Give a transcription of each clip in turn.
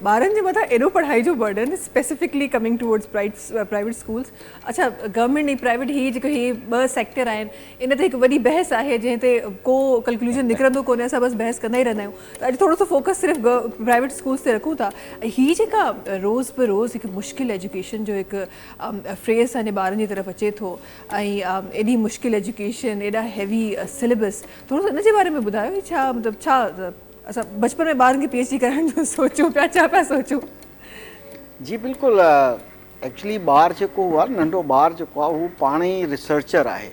ॿारनि जे मथां एॾो पढ़ाई जो burden specifically coming towards private schools. अच्छा, गवर्नमेंट ऐं प्राइवेट ही जेके ही ॿ सेक्टर आहिनि, इन ते हिकु वॾी बहस आहे जंहिं ते को कंक्लूजन निकिरंदो कोन्हे, असां बसि बहस कंदा ई रहंदा आहियूं। त अॼु थोरो सो फोकस सिर्फ़ु प्राइवेट स्कूल्स ते रखूं था। ही जेका रोज़ पे रोज़ हिकु मुश्किल एजुकेशन जो हिकु फ्रेज़ असांजे ॿारनि जी तरफ़ अचे थो, ऐं एॾी मुश्किल एजुकेशन, एॾा हैवी सिलेबस, थोरो सो इन जे बारे में ॿुधायो। छा मतिलबु छा असां बचपन में ॿारनि खे PhD करण जो सोचूं पिया, छा पिया सोचूं? जी बिल्कुलु, एक्चुअली ॿारु जेको हुआ, नंढो ॿारु जेको आहे, हू पाण ई रिसर्चर आहे।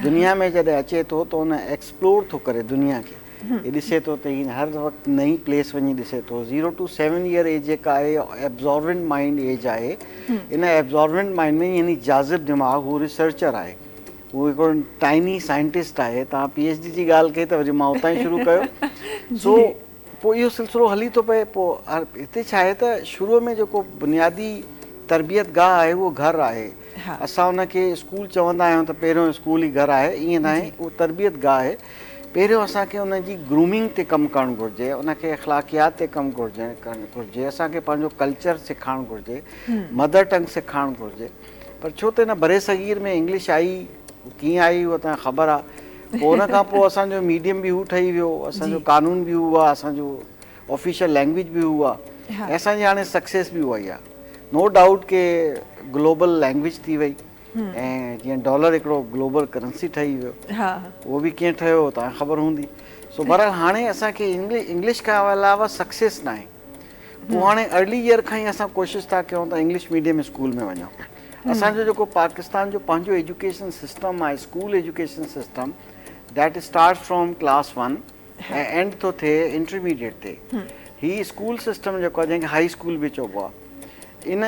दुनिया में जॾहिं अचे थो त उन एक्सप्लोर थो करे दुनिया खे, हे ॾिसे थो त हर वक़्तु नई प्लेस वञी ॾिसे थो। 0 to 7 ईयर एज जेका आहे एब्ज़ॉर्वेंट माइंड एज आहे। इन एब्ज़ॉर्वेंट माइंड में यानी जाज़िब दिमाग़, हू रिसर्चर आहे, हू हिकिड़ो टाइनी साइंटिस्ट आहे। तव्हां PhD जी ॻाल्हि कई त वरी मां उतां ई शुरू कयो। सो पोइ इहो सिलसिलो हली थो पए। पोइ हिते छा आहे त शुरूअ में जेको बुनियादी तरबियत गाह आहे उहो घरु आहे। असां उनखे स्कूल चवंदा आहियूं त पहिरियों स्कूल ई घरु आहे, ईअं न आहे, उहो तरबियत गाह आहे। पहिरियों असांखे उनजी ग्रूमिंग ते कमु करणु घुरिजे, उनखे अख़लाक़ियात ते कमु करणु घुरिजे, असांखे पंहिंजो कल्चर सेखारणु घुरिजे, मदर टंग सेखारणु घुरिजे। पर छो त हिन बरे सग़ीर में इंग्लिश आई, कीअं आई उहा तव्हांखे ख़बर आहे। पोइ उन खां पोइ असांजो मीडियम बि हू ठही वियो, असांजो कानून बि उहो आहे, असांजो ऑफिशियल लैंग्वेज बि उहो आहे, ऐं असांजी हाणे सक्सेस बि उहा ई आहे। नो डाउट के ग्लोबल लैंग्वेज थी वई, ऐं जीअं डॉलर हिकिड़ो ग्लोबल करंसी ठही वियो, उहो बि कीअं ठहियो तव्हांखे ख़बर हूंदी। सो बहरहाल हाणे असांखे इंग्लिश खां अलावा सक्सेस न आहे। पोइ हाणे अर्ली ईयर खां ई असां कोशिशि था कयूं त इंग्लिश मीडियम स्कूल में वञूं। असांजो जेको पाकिस्तान जो पंहिंजो एजुकेशन सिस्टम आहे, school education system, that start from class 1 ऐं एंड थो थिए इंटरमीडिएट ते। ही स्कूल सिस्टम जेको आहे, जंहिंखे हाई स्कूल बि चइबो आहे,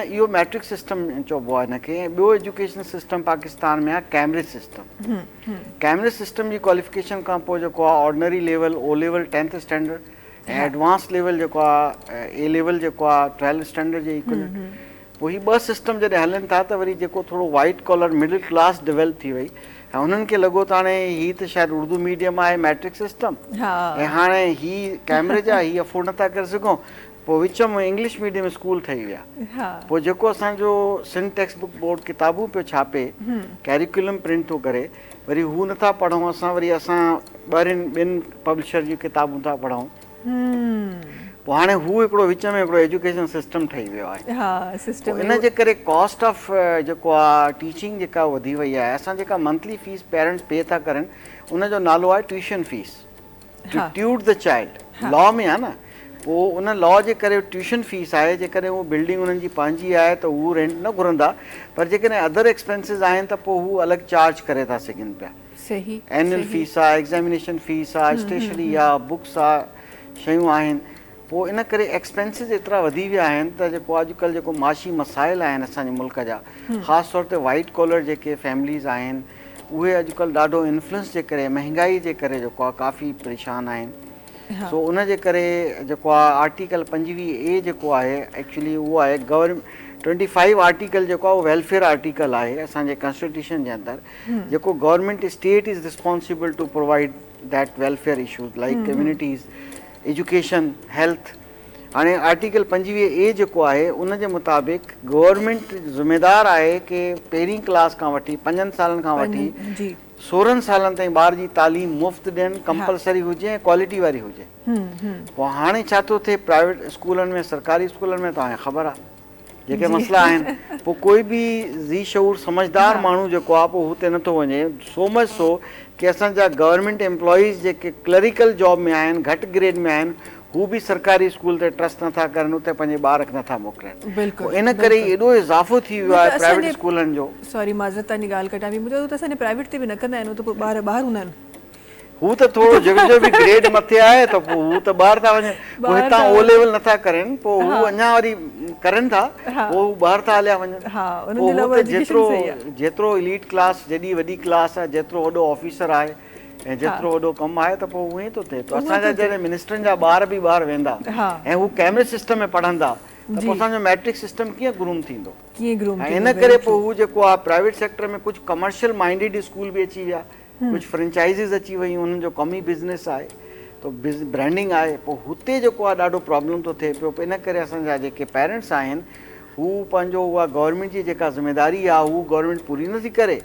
इहो मैट्रिक सिस्टम चइबो आहे हिनखे। ऐं ॿियो एजुकेशन सिस्टम पाकिस्तान में आहे कैम्ब्रिज सिस्टम। कैम्ब्रिज सिस्टम जी क्वालिफिकेशन खां पोइ जेको आहे ordinary level, O level 10th standard, ऐं एडवांस लेवल जेको आहे A लेवल जेको आहे 12th स्टैंडर्ड जे इक्वलेंट। पोइ ही ॿ सिस्टम जॾहिं हलनि था त वरी जेको थोरो white collar middle class develop थी वई, ऐं उन्हनि खे लॻो त हाणे हीअ त शायदि उर्दू मीडियम आहे, मैट्रिक सिस्टम, ऐं हाणे हीअ कैम्ब्रिज आहे, हीअ अफोर्ड नथा करे सघूं। पोइ विच में इंग्लिश मीडियम स्कूल ठही विया। पोइ जेको असांजो सिंध टेक्स्ट बुक बोर्ड किताबूं पियो छापे, कैरिकुलम प्रिंट थो करे, वरी हू नथा पढ़ूं असां, वरी असां ॿियनि पब्लिशर जूं किताबूं था पढ़ूं। पोइ हाणे हू हिकिड़ो विच में हिकिड़ो एजुकेशन सिस्टम ठही वियो आहे। इन जे करे कॉस्ट ऑफ जेको आहे टीचिंग जेका वधी वई आहे। असां जेका मंथली फीस पेरेंट्स पे था करनि, उनजो नालो आहे tuition fees, to tute the child. Law में आहे न, पोइ उन लॉ जे करे ट्यूशन फीस आहे। जेकॾहिं उहो बिल्डिंग उन्हनि जी पंहिंजी आहे त उहो रेंट न घुरंदा, पर जेकॾहिं अदर एक्सपेंसिस आहिनि त पोइ हू अलॻि चार्ज करे था सघनि पिया। सही, एनुअल फीस आहे, एग्ज़ामिनेशन फीस आहे, स्टेशनरी आहे, बुक्स आहे, शयूं आहिनि। पोइ इन करे एक्सपेंसिस एतिरा वधी विया आहिनि त जेको अॼुकल्ह जेको माशी मसाइल आहिनि असांजे मुल्क जा, ख़ासि तौर ते वाइट कॉलर जेके फैमिलीज़ आहिनि, उहे अॼुकल्ह ॾाढो इन्फ्लुएंस जे करे, महांगाई जे करे जेको आहे काफ़ी परेशान आहिनि। सो उन जे करे जेको आहे आर्टिकल 25A जेको आहे, एक्चुअली उहो आहे 25 आर्टिकल जेको आहे उहो वेलफेयर आर्टिकल आहे असांजे कॉन्स्टिट्यूशन जे अंदरि, जेको government state is responsible to provide that welfare issues like communities, education, health. हाणे आर्टिकल 25A जेको आहे उन जे मुताबिक़ गवर्नमेंट ज़िम्मेदार आहे कि पहिरीं क्लास खां वठी 5 सालनि खां वठी 16 सालनि ताईं ॿार जी तालीम मुफ़्त ॾियनि, कंपलसरी हुजे ऐं क्वालिटी वारी हुजे। पोइ हाणे छा थो थिए प्राइवेट स्कूलनि में, सरकारी स्कूलनि में तव्हांखे ख़बर आहे जेके मसइला आहिनि। पोइ कोई बि ज़ी शऊर समझदार माण्हू जेको आहे पोइ हुते नथो वञे। सो मच सो कि असांजा गवर्नमेंट एम्प्लॉइज़ जेके क्लरिकल जॉब में आहिनि, घटि ग्रेड में आहिनि, हू बि सरकारी स्कूल ते ट्रस्ट नथा करनि, उते पंहिंजे ॿार खे नथा मोकिलनि। इन करे एॾो इज़ाफ़ो थी वियो आहे प्राइवेट स्कूलनि जो। सॉरी माज़रत तव्हांजी ॻाल्हि कटां बि, मुंहिंजो त असांजे प्राइवेट ते बि न कंदा आहिनि, त पोइ ॿार ॿाहिरि हूंदा आहिनि। हू त थोरो जंहिंजो बि ग्रेड मथे आहे त पोइ हू त ॿाहिरि था वञनि। पोइ हितां O लेवल नथा करनि, पोइ हू अञा वरी करनि था, पोइ ॿाहिरि था हलिया वञनि। जेतिरो एलीट क्लास, जेॾी वॾी क्लास आहे, जेतिरो वॾो ऑफिसर आहे ऐं जेतिरो वॾो कमु आहे, त पोइ उअं ई थो थिए। त असांजा जॾहिं मिनिस्टरनि जा ॿार बि ॿाहिरि वेंदा ऐं हू कैम्ब्रिज सिस्टम में पढ़ंदा, त पोइ असांजो मैट्रिक सिस्टम कीअं ग्रूम थींदो? इन करे पोइ हू जेको आहे प्राइवेट सेक्टर में कुझु कमर्शियल माइंडेड स्कूल बि अची विया, कुझु फ्रेंचाइज़िस अची वियूं, उन्हनि जो कम ई बिज़नेस आहे। तो ब्रांडिंग आहे, पोइ हुते जेको आहे ॾाढो प्रॉब्लम थो थिए पियो। इन करे असांजा जेके पेरेंट्स आहिनि हू पंहिंजो उहा गवर्नमेंट जी जेका ज़िमेदारी आहे उहा गवर्नमेंट पूरी नथी करे।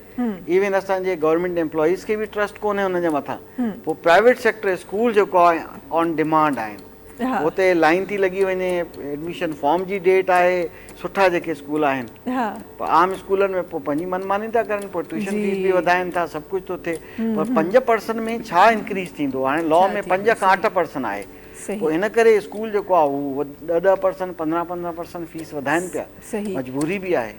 इवन असांजे गवर्नमेंट एम्प्लॉइज़ खे बि ट्रस्ट कोन्हे हुनजे मथां। पोइ प्राइवेट सेक्टर स्कूल जेको आहे ऑन डिमांड आहिनि, हुते लाइन थी लॻी वञे, एडमिशन फॉर्म जी डेट आहे, सुठा जेके स्कूल आहिनि। पर आम स्कूलनि में पोइ पंहिंजी मनमानी था करनि, पोइ ट्यूशन फीस बि वधाइनि था, सभु कुझु थो थिए। पर 5% में छा इंक्रीज़ थींदो? हाणे लॉ में 5 खां 8% आहे। पोइ इन करे स्कूल जेको आहे उहो 10% 15% फीस वधाइनि पिया, मजबूरी बि आहे।